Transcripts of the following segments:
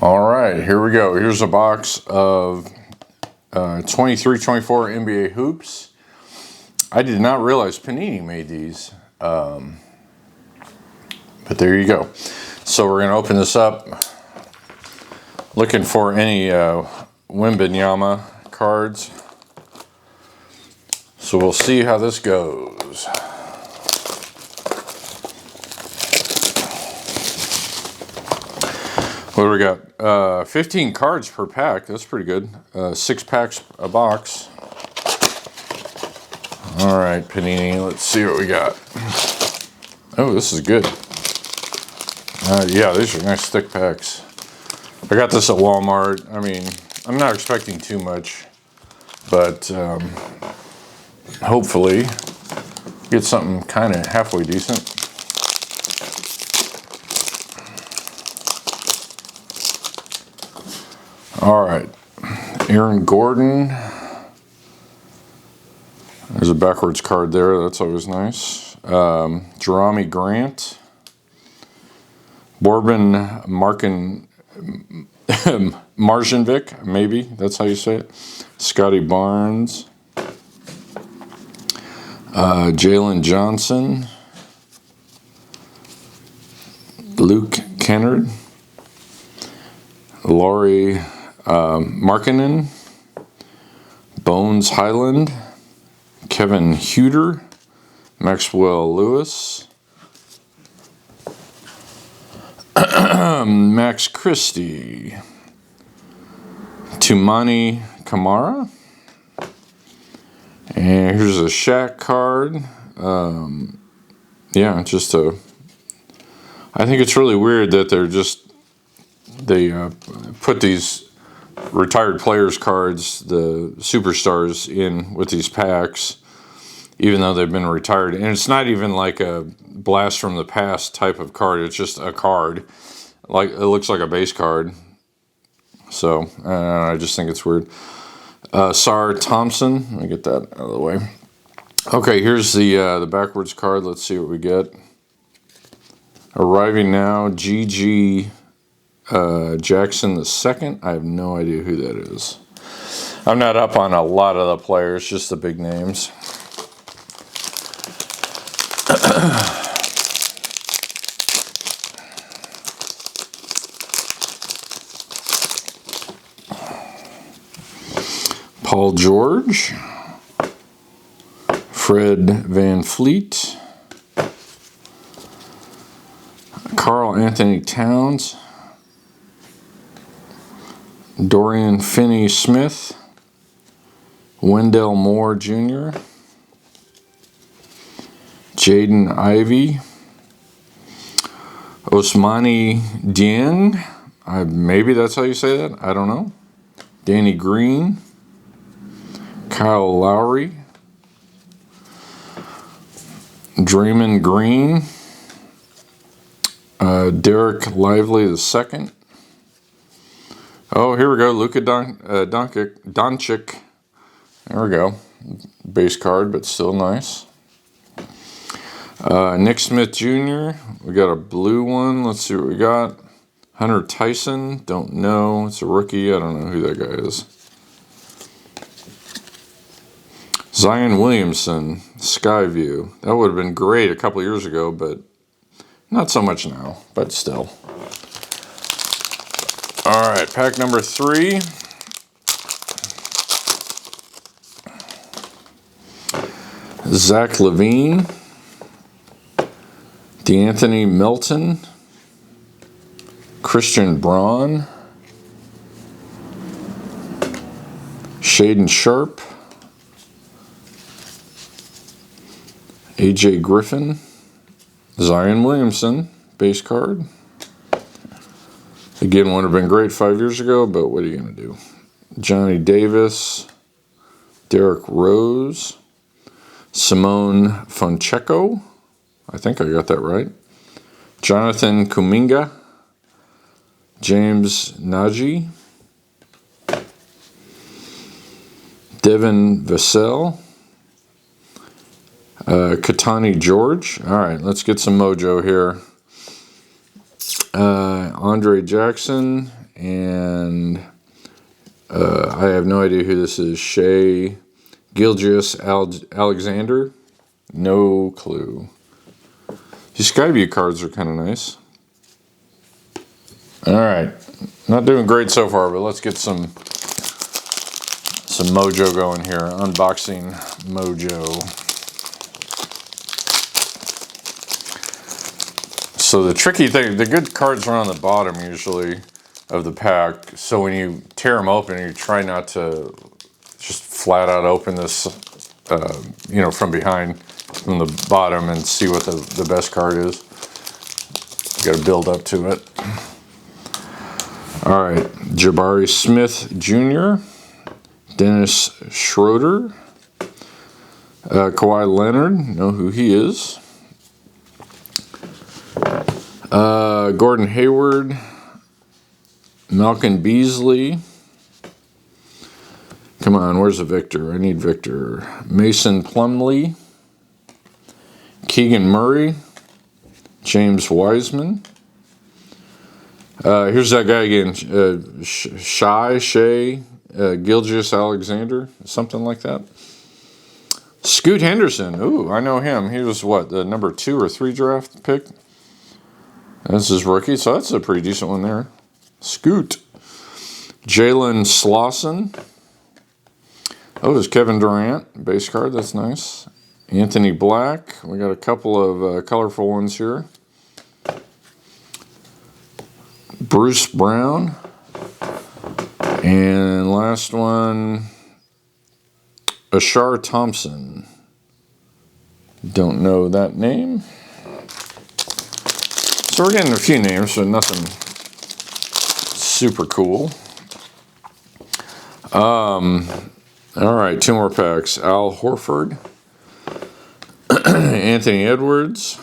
All right, here we go. Here's a box of 23-24 NBA hoops. I did not realize Panini made these, but there you go. So we're going to open this up, looking for any Wembanyama cards. So we'll see how this goes. What do we got? 15 cards per pack. That's pretty good. 6 packs a box. All right, Panini. Let's see what we got. Oh, this is good. Yeah, these are nice thick packs. I got this at Walmart. I mean, I'm not expecting too much, but hopefully get something kind of halfway decent. All right, Aaron Gordon. There's a backwards card there. That's always nice. Jerami Grant. Borbin Marcinvik, maybe that's how you say it. Scotty Barnes. Jalen Johnson. Luke Kennard. Laurie Markkinen. Bones Highland. Kevin Huter. Maxwell Lewis. Max Christie. Tumani Kamara. And here's a Shaq card. Yeah, just a... I think it's really weird that they put these retired players cards, the superstars, in with these packs, even though they've been retired. And it's not even like a blast from the past type of card. It's just a card. Like, it looks like a base card. So, I just think it's weird. Sar Thompson. Let me get that out of the way. Okay, here's the backwards card. Let's see what we get. Arriving now, G.G. Jackson II. I have no idea who that is. I'm not up on a lot of the players, just the big names. Paul George. Fred Van Fleet. Karl Anthony Towns. Dorian Finney-Smith. Wendell Moore Jr. Jaden Ivey. Osmani Dieng. Maybe that's how you say that. I don't know. Danny Green. Kyle Lowry. Draymond Green. Derek Lively II. Oh, here we go. Luka Doncic. There we go. Base card, but still nice. Nick Smith Jr. We got a blue one. Let's see what we got. Hunter Tyson. Don't know. It's a rookie. I don't know who that guy is. Zion Williamson. Skyview. That would have been great a couple years ago, but not so much now. But still. All right, pack number 3. Zach LaVine. DeAnthony Melton. Christian Braun. Shaden Sharp. AJ Griffin. Zion Williamson, base card. Again, would have been great 5 years ago, but what are you going to do? Johnny Davis. Derrick Rose. Simone Foncheco. I think I got that right. Jonathan Kuminga. James Nagy. Devin Vassell. Katani George. All right, let's get some mojo here. Andre Jackson And I have no idea who this is. Shea Alexander. No clue. These Skyview cards are kind of nice. All right. Not doing great so far, but let's get some mojo going here. Unboxing mojo. So the tricky thing, the good cards are on the bottom usually of the pack. So when you tear them open, you try not to just flat out open this, you know, from behind, from the bottom, and see what the best card is. You got to build up to it. All right, Jabari Smith Jr., Dennis Schroeder, Kawhi Leonard, know who he is. Gordon Hayward, Malcolm Beasley. Come on, where's the Victor? I need Victor. Mason Plumlee, Keegan Murray, James Wiseman. Here's that guy again, Shea Gilgeous-Alexander, something like that. Scoot Henderson, ooh, I know him. He was what, the number 2 or 3 draft pick? That's his rookie, so that's a pretty decent one there. Scoot. Jalen Slauson. Oh, there's Kevin Durant, base card, that's nice. Anthony Black, we got a couple of colorful ones here. Bruce Brown. And last one, Ashar Thompson. Don't know that name. So we're getting a few names, but nothing super cool. All right, 2 more packs. Al Horford, Anthony Edwards,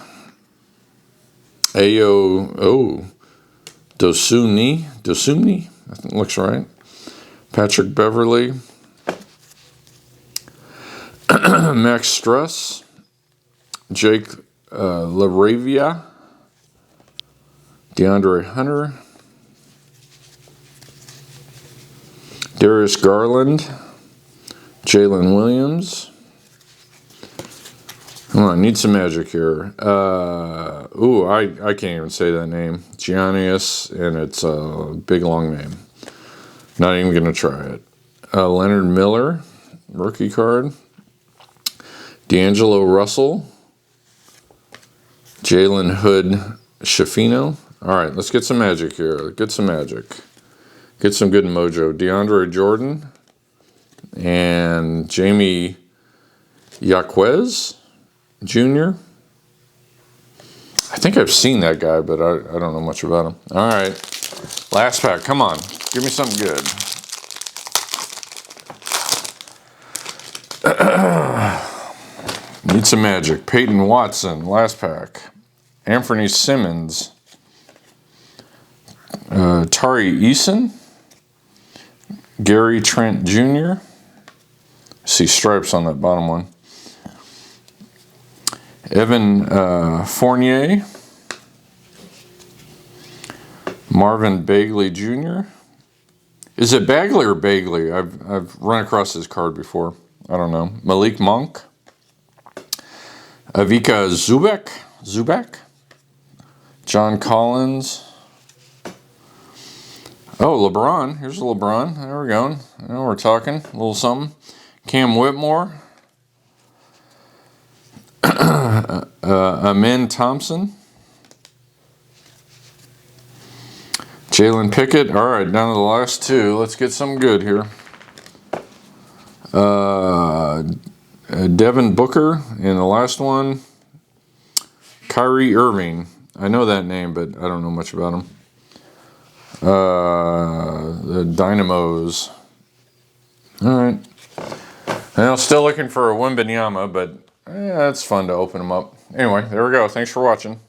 Dosumni, I think it looks right. Patrick Beverly, Max Struss, Jake LaRavia, DeAndre Hunter, Darius Garland, Jalen Williams. Come on, need some magic here. Ooh, I can't even say that name. Giannis, and it's a big long name. Not even gonna try it. Leonard Miller, rookie card. D'Angelo Russell, Jalen Hood Schifino. All right, let's get some magic here. Get some magic. Get some good mojo. DeAndre Jordan and Jamie Yaquez Jr. I think I've seen that guy, but I don't know much about him. All right, last pack. Come on, give me something good. Need some magic. Peyton Watson, last pack. Anthony Simmons. Tari Eason. Gary Trent Jr. See stripes on that bottom one. Evan Fournier. Marvin Bagley Jr. Is it Bagley or Bagley? I've run across his card before. I don't know. Malik Monk. Avika Zubac. John Collins. Oh, LeBron. Here's a LeBron. There we're going. Now we're talking. A little something. Cam Whitmore. Amen Thompson. Jalen Pickett. All right, down to the last 2. Let's get something good here. Devin Booker. And the last one, Kyrie Irving. I know that name, but I don't know much about him. The Dynamos. All right. And I'm still looking for a Wembanyama, but it's fun to open them up. Anyway, there we go. Thanks for watching.